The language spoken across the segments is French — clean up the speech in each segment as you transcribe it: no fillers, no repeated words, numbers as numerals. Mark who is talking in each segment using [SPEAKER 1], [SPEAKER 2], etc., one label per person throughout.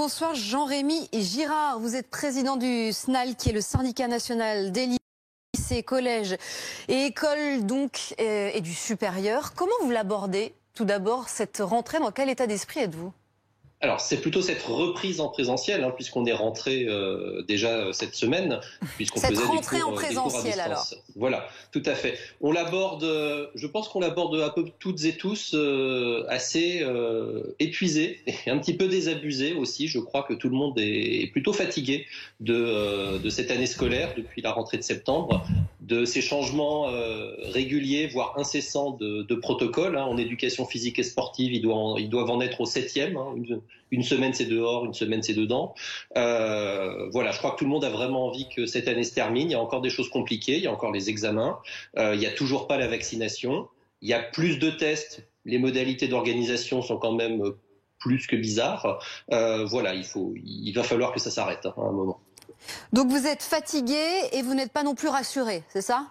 [SPEAKER 1] Bonsoir Jean-Rémy Girard, vous êtes président du SNAL qui est le syndicat national des lycées, collèges et écoles donc et du supérieur. Comment vous l'abordez tout d'abord cette rentrée, dans quel état d'esprit êtes-vous ?
[SPEAKER 2] Alors, c'est plutôt cette reprise en présentiel, puisqu'on est rentré déjà cette semaine, puisqu'on faisait
[SPEAKER 1] rentrée en
[SPEAKER 2] des cours à
[SPEAKER 1] présentiel alors.
[SPEAKER 2] Voilà, tout à fait. On l'aborde, je pense qu'on l'aborde un peu toutes et tous assez épuisés et un petit peu désabusés aussi. Je crois que tout le monde est plutôt fatigué de cette année scolaire depuis la rentrée de septembre, de ces changements réguliers, voire incessants de protocoles. En éducation physique et sportive, ils doivent en être au 7e. Une semaine c'est dehors, une semaine c'est dedans. Voilà, je crois que tout le monde a vraiment envie que cette année se termine. Il y a encore des choses compliquées, il y a encore les examens, il n'y a toujours pas la vaccination, il y a plus de tests, les modalités d'organisation sont quand même plus que bizarres. Voilà, il va falloir que ça s'arrête à un moment.
[SPEAKER 1] Donc vous êtes fatigué et vous n'êtes pas non plus rassuré, c'est ça ?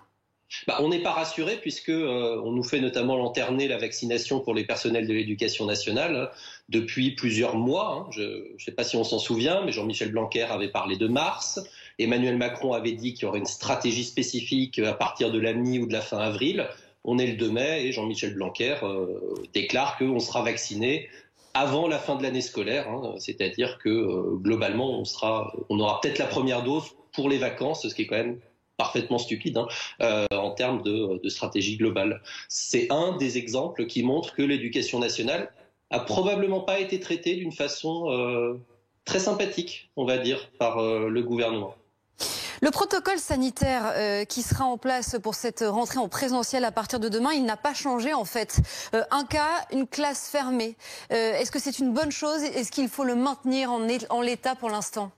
[SPEAKER 2] On n'est pas rassuré puisque on nous fait notamment lanterner la vaccination pour les personnels de l'éducation nationale depuis plusieurs mois. Je ne sais pas si on s'en souvient, mais Jean-Michel Blanquer avait parlé de mars. Emmanuel Macron avait dit qu'il y aurait une stratégie spécifique à partir de la mi ou de la fin avril. On est le 2 mai et Jean-Michel Blanquer déclare qu'on sera vacciné avant la fin de l'année scolaire. C'est-à-dire que globalement, on aura peut-être la première dose pour les vacances, ce qui est quand même parfaitement stupide en termes de stratégie globale. C'est un des exemples qui montre que l'éducation nationale a probablement pas été traitée d'une façon très sympathique, on va dire, par le gouvernement.
[SPEAKER 1] Le protocole sanitaire qui sera en place pour cette rentrée en présentiel à partir de demain, il n'a pas changé en fait. Un cas, une classe fermée. Est-ce que c'est une bonne chose ? Est-ce qu'il faut le maintenir en l'état pour l'instant ?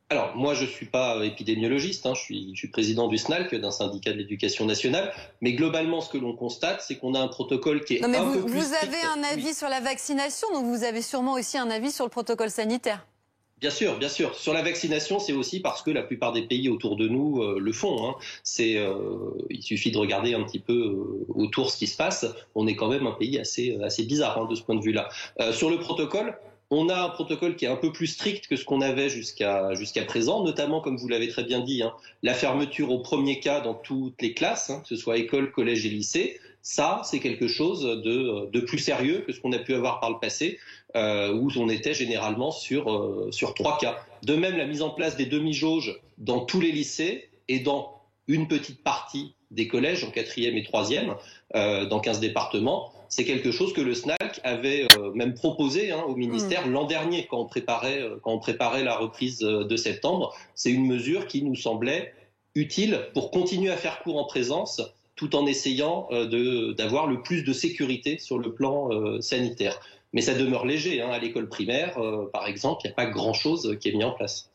[SPEAKER 2] Alors, moi, je ne suis pas épidémiologiste, je suis président du SNAL, d'un syndicat de l'éducation nationale, mais globalement, ce que l'on constate, c'est qu'on a un protocole qui est un peu plus strict.
[SPEAKER 1] Vous avez un avis sur la vaccination, donc vous avez sûrement aussi un avis sur le protocole sanitaire.
[SPEAKER 2] Bien sûr, bien sûr. Sur la vaccination, c'est aussi parce que la plupart des pays autour de nous le font. Il suffit de regarder un petit peu autour ce qui se passe. On est quand même un pays assez bizarre de ce point de vue-là. Sur le protocole, on a un protocole qui est un peu plus strict que ce qu'on avait jusqu'à présent, notamment, comme vous l'avez très bien dit, la fermeture au premier cas dans toutes les classes, que ce soit école, collège et lycée. Ça, c'est quelque chose de plus sérieux que ce qu'on a pu avoir par le passé, où on était généralement sur 3 cas. De même, la mise en place des demi-jauges dans tous les lycées et dans une petite partie des collèges, en 4e et 3e, dans 15 départements, c'est quelque chose que le SNALC avait même proposé au ministère l'an dernier, quand on préparait la reprise de septembre. C'est une mesure qui nous semblait utile pour continuer à faire cours en présence, tout en essayant d'avoir le plus de sécurité sur le plan sanitaire. Mais ça demeure léger. À l'école primaire, par exemple, il n'y a pas grand-chose qui est mis en place.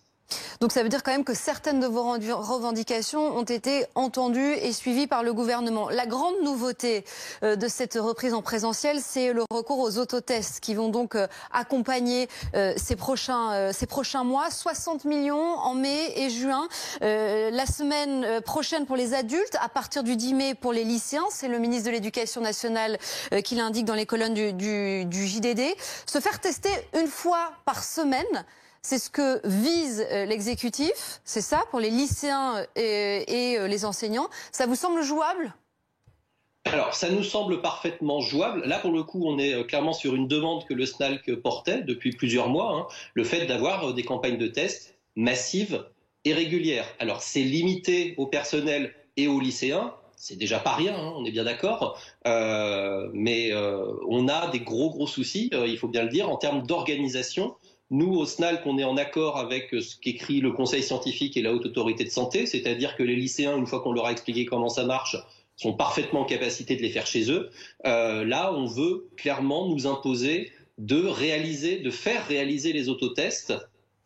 [SPEAKER 1] Donc ça veut dire quand même que certaines de vos revendications ont été entendues et suivies par le gouvernement. La grande nouveauté de cette reprise en présentiel, c'est le recours aux autotests qui vont donc accompagner ces prochains mois. 60 millions en mai et juin. La semaine prochaine pour les adultes, à partir du 10 mai pour les lycéens. C'est le ministre de l'Éducation nationale qui l'indique dans les colonnes du JDD. Se faire tester une fois par semaine. C'est ce que vise l'exécutif, c'est ça, pour les lycéens et les enseignants. Ça vous semble jouable ?
[SPEAKER 2] Alors, ça nous semble parfaitement jouable. Là, pour le coup, on est clairement sur une demande que le SNALC portait depuis plusieurs mois, le fait d'avoir des campagnes de tests massives et régulières. Alors, c'est limité au personnel et aux lycéens. C'est déjà pas rien, on est bien d'accord, mais on a des gros soucis, il faut bien le dire, en termes d'organisation. Nous, au SNALC, on est en accord avec ce qu'écrit le Conseil scientifique et la Haute Autorité de Santé, c'est-à-dire que les lycéens, une fois qu'on leur a expliqué comment ça marche, sont parfaitement en capacité de les faire chez eux. Là, on veut clairement nous imposer de faire réaliser les autotests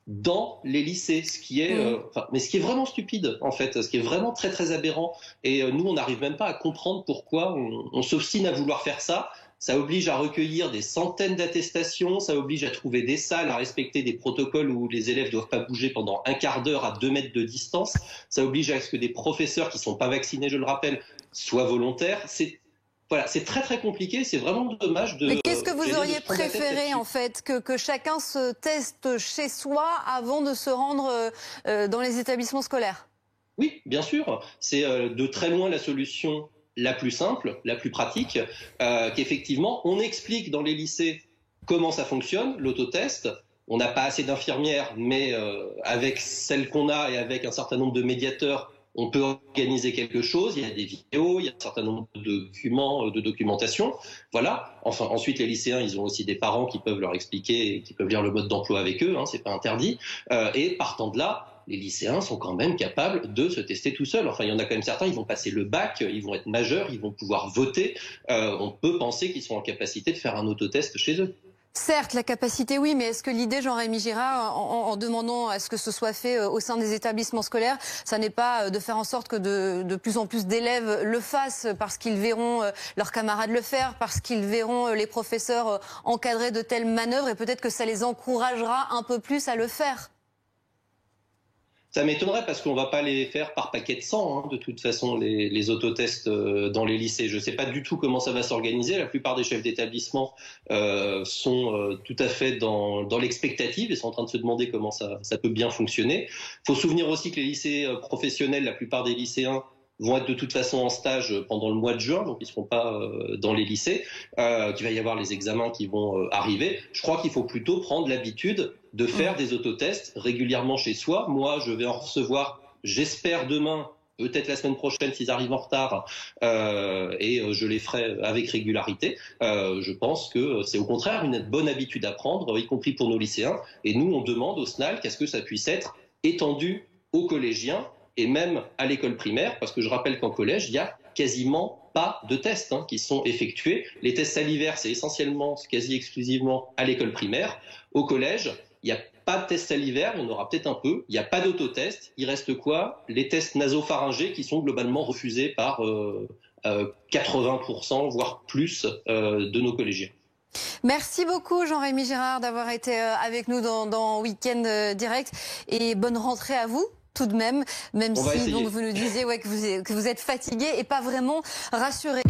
[SPEAKER 2] dans les lycées, ce qui est vraiment stupide en fait, ce qui est vraiment très aberrant. Et nous, on n'arrive même pas à comprendre pourquoi on s'obstine à vouloir faire ça. Ça oblige à recueillir des centaines d'attestations, ça oblige à trouver des salles, à respecter des protocoles où les élèves ne doivent pas bouger pendant un quart d'heure à 2 mètres de distance. Ça oblige à ce que des professeurs qui ne sont pas vaccinés, je le rappelle, soient volontaires. Voilà, c'est très très compliqué, c'est vraiment dommage de...
[SPEAKER 1] Mais qu'est-ce que vous auriez
[SPEAKER 2] prendre la tête
[SPEAKER 1] préféré
[SPEAKER 2] là-dessus.
[SPEAKER 1] en fait que chacun se teste chez soi avant de se rendre dans les établissements scolaires?
[SPEAKER 2] Oui, bien sûr, c'est de très loin la solution la plus simple, la plus pratique, qu'effectivement on explique dans les lycées comment ça fonctionne, l'autotest. On n'a pas assez d'infirmières, mais avec celles qu'on a et avec un certain nombre de médiateurs, on peut organiser quelque chose. Il y a des vidéos, il y a un certain nombre de documents, de documentation. Voilà. Enfin, ensuite, les lycéens, ils ont aussi des parents qui peuvent leur expliquer, et qui peuvent lire le mode d'emploi avec eux. Hein, c'est pas interdit. Et partant de là, les lycéens sont quand même capables de se tester tout seuls. Enfin, il y en a quand même certains, ils vont passer le bac, ils vont être majeurs, ils vont pouvoir voter. On peut penser qu'ils sont en capacité de faire un autotest chez eux.
[SPEAKER 1] Certes, la capacité, oui, mais est-ce que l'idée, Jean-Rémy Girard, en demandant à ce que ce soit fait au sein des établissements scolaires, ça n'est pas de faire en sorte que de plus en plus d'élèves le fassent parce qu'ils verront leurs camarades le faire, parce qu'ils verront les professeurs encadrer de telles manœuvres et peut-être que ça les encouragera un peu plus à le faire?
[SPEAKER 2] Ça m'étonnerait parce qu'on ne va pas les faire par paquet de 100, hein, de toute façon, les autotests dans les lycées. Je ne sais pas du tout comment ça va s'organiser. La plupart des chefs d'établissement sont tout à fait dans l'expectative et sont en train de se demander comment ça peut bien fonctionner. Il faut se souvenir aussi que les lycées professionnels, la plupart des lycéens vont être de toute façon en stage pendant le mois de juin, donc ils ne seront pas dans les lycées, qu'il va y avoir les examens qui vont arriver. Je crois qu'il faut plutôt prendre l'habitude de faire des autotests régulièrement chez soi. Moi, je vais en recevoir, j'espère demain, peut-être la semaine prochaine s'ils arrivent en retard, et je les ferai avec régularité. Je pense que c'est au contraire une bonne habitude à prendre, y compris pour nos lycéens. Et nous, on demande au SNAL qu'est-ce que ça puisse être étendu aux collégiens et même à l'école primaire, parce que je rappelle qu'en collège, il y a quasiment pas de tests qui sont effectués. Les tests salivaires, c'est essentiellement, quasi exclusivement à l'école primaire. Au collège, il n'y a pas de tests salivaires, il y en aura peut-être un peu. Il n'y a pas d'autotest. Il reste quoi? Les tests nasopharyngés qui sont globalement refusés par 80%, voire plus, de nos collégiens.
[SPEAKER 1] Merci beaucoup Jean-Rémy Girard d'avoir été avec nous dans Week-end Direct et bonne rentrée à vous. Tout de même, même si donc, vous nous disiez que vous êtes fatigué et pas vraiment rassuré.